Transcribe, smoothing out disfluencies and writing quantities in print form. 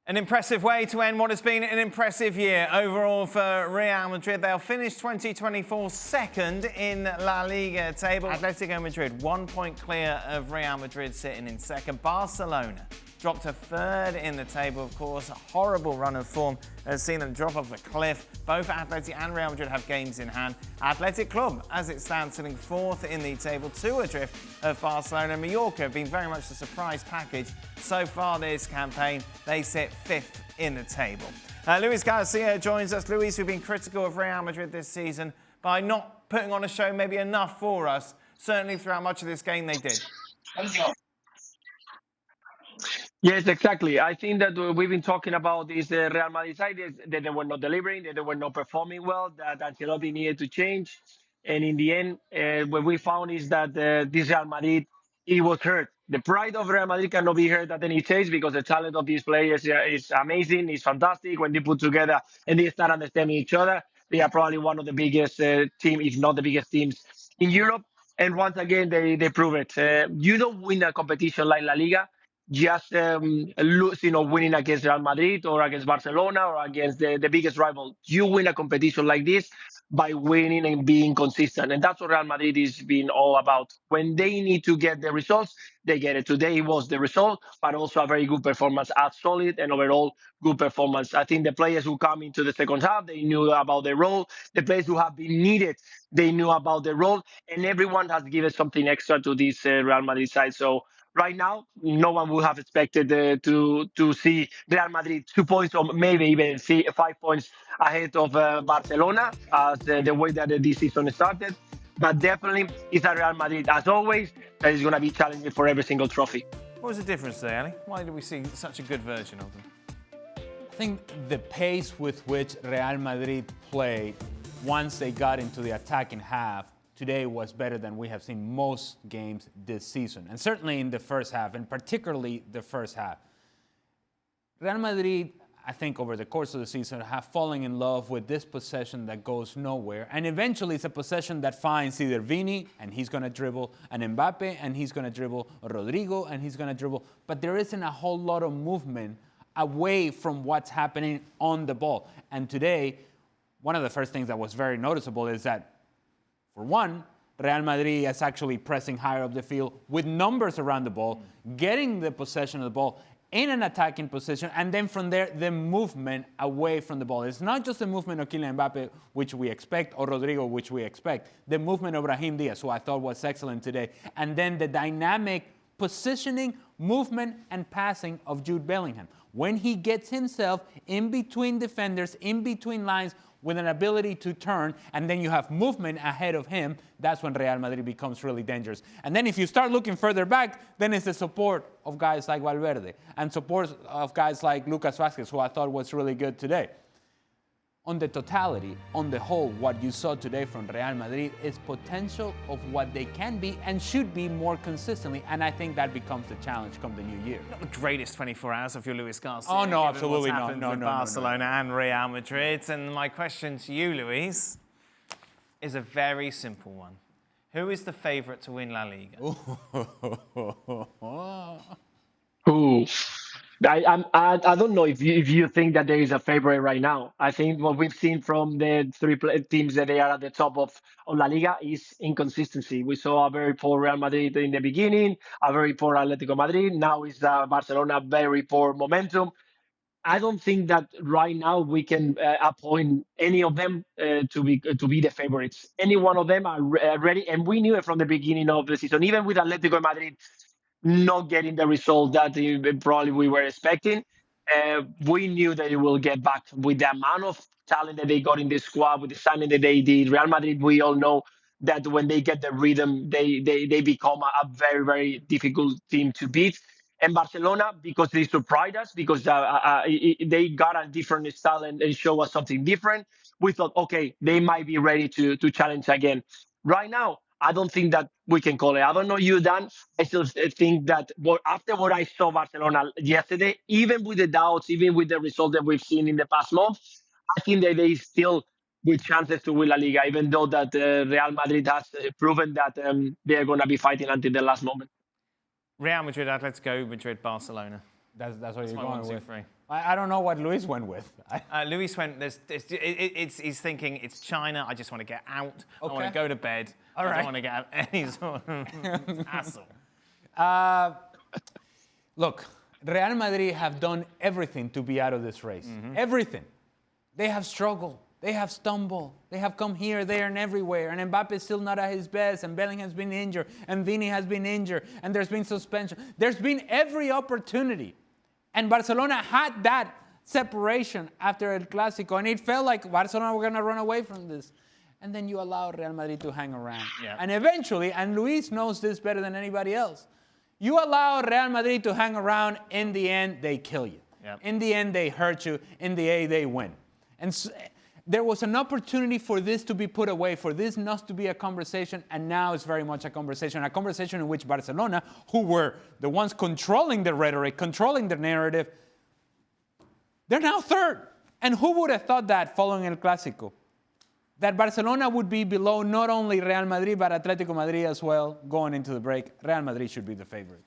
An impressive way to end what has been an impressive year overall for Real Madrid. They'll finish 2024 second in La Liga table. Atletico Madrid 1 point clear of Real Madrid, sitting in second. Barcelona dropped to third in the table, of course. A horrible run of form has seen them drop off a cliff. Both Atleti and Real Madrid have games in hand. Athletic Club, as it stands, sitting fourth in the table, 2 adrift of Barcelona. Mallorca have been very much the surprise package so far this campaign. They sit 5th in the table. Luis Garcia joins us. Luis, we've been critical of Real Madrid this season by not putting on a show maybe enough for us. Certainly throughout much of this game they did. Yes, exactly. I think that we've been talking about this Real Madrid side, that they were not delivering, that they were not performing well, that Ancelotti needed to change. And in the end, what we found is that this Real Madrid, it was hurt. The pride of Real Madrid cannot be hurt at any stage because the talent of these players is amazing, is fantastic. When they put together and they start understanding each other, they are probably one of the biggest team, if not the biggest teams in Europe. And once again, they prove it. You don't win a competition like La Liga just losing or winning against Real Madrid or against Barcelona or against the biggest rival. You win a competition like this by winning and being consistent. And that's what Real Madrid is being all about. When they need to get the results, they get it. Today was the result, but also a very good performance, a solid and overall good performance. I think the players who come into the second half, they knew about their role. The players who have been needed, they knew about their role. And everyone has given something extra to this Real Madrid side. So right now, no one would have expected to see Real Madrid 2 points or maybe even 5 points ahead of Barcelona as the way that this season started. But definitely, it's a Real Madrid, as always, that is going to be challenging for every single trophy. What was the difference there, Ali? Why did we see such a good version of them? I think the pace with which Real Madrid played once they got into the attacking half today was better than we have seen most games this season. And certainly in the first half, and particularly the first half. Real Madrid, I think over the course of the season, have fallen in love with this possession that goes nowhere. And eventually it's a possession that finds either Vini, and he's going to dribble, and Mbappe, and he's going to dribble, or Rodrigo, and he's going to dribble. But there isn't a whole lot of movement away from what's happening on the ball. And today, one of the first things that was very noticeable is that, for one, Real Madrid is actually pressing higher up the field with numbers around the ball, getting the possession of the ball in an attacking position, and then from there, the movement away from the ball. It's not just the movement of Kylian Mbappe, which we expect, or Rodrigo, which we expect. The movement of Brahim Diaz, who I thought was excellent today. And then the dynamic positioning, movement, and passing of Jude Bellingham. When he gets himself in between defenders, in between lines, with an ability to turn, and then you have movement ahead of him, that's when Real Madrid becomes really dangerous. And then if you start looking further back, then it's the support of guys like Valverde and support of guys like Lucas Vázquez, who I thought was really good today. On the totality, on the whole, what you saw today from Real Madrid is potential of what they can be and should be more consistently. And I think that becomes the challenge come the new year. Not the greatest 24 hours of your Luis Garcia. Oh, no, absolutely not. No, Barcelona and Real Madrid. And my question to you, Luis, is a very simple one. Who is the favourite to win La Liga? Ooh. I don't know if you think that there is a favorite right now. I think what we've seen from the 3 teams that they are at the top of La Liga is inconsistency. We saw a very poor Real Madrid in the beginning, a very poor Atletico Madrid. Now it's Barcelona, very poor momentum. I don't think that right now we can appoint any of them to be the favorites. Any one of them are ready, and we knew it from the beginning of the season. Even with Atletico Madrid not getting the result that probably we were expecting, we knew that it will get back with the amount of talent that they got in the squad, with the signing that they did. Real Madrid, we all know that when they get the rhythm, they become a very, very difficult team to beat. And Barcelona, because they surprised us, because they got a different style and show us something different, we thought, okay, they might be ready to challenge again. Right now, I don't think that we can call it. I don't know you, Dan. I still think that after what I saw Barcelona yesterday, even with the doubts, even with the result that we've seen in the past month, I think that they still with chances to win La Liga, even though that Real Madrid has proven that they are going to be fighting until the last moment. Real Madrid, Atletico Madrid, Barcelona. That's what you're going with. 1, 2, 3. I don't know what Luis went with. Luis went, he's thinking, it's China, I just want to get out. Okay. I want to go to bed. All I right. don't want to get any sort of hassle. Look, Real Madrid have done everything to be out of this race. Everything. They have struggled. They have stumbled. They have come here, there, and everywhere. And Mbappe is still not at his best. And Bellingham's been injured. And Vini has been injured. And there's been suspension. There's been every opportunity. And Barcelona had that separation after El Clásico. And it felt like Barcelona were going to run away from this. And then you allow Real Madrid to hang around. Yeah. And eventually, and Luis knows this better than anybody else, you allow Real Madrid to hang around, in the end, they kill you. Yep. In the end, they hurt you. In the end, they win. And so, there was an opportunity for this to be put away, for this not to be a conversation, and now it's very much a conversation in which Barcelona, who were the ones controlling the rhetoric, controlling the narrative, they're now third. And who would have thought that following El Clásico? That Barcelona would be below not only Real Madrid, but Atletico Madrid as well going into the break. Real Madrid should be the favorite.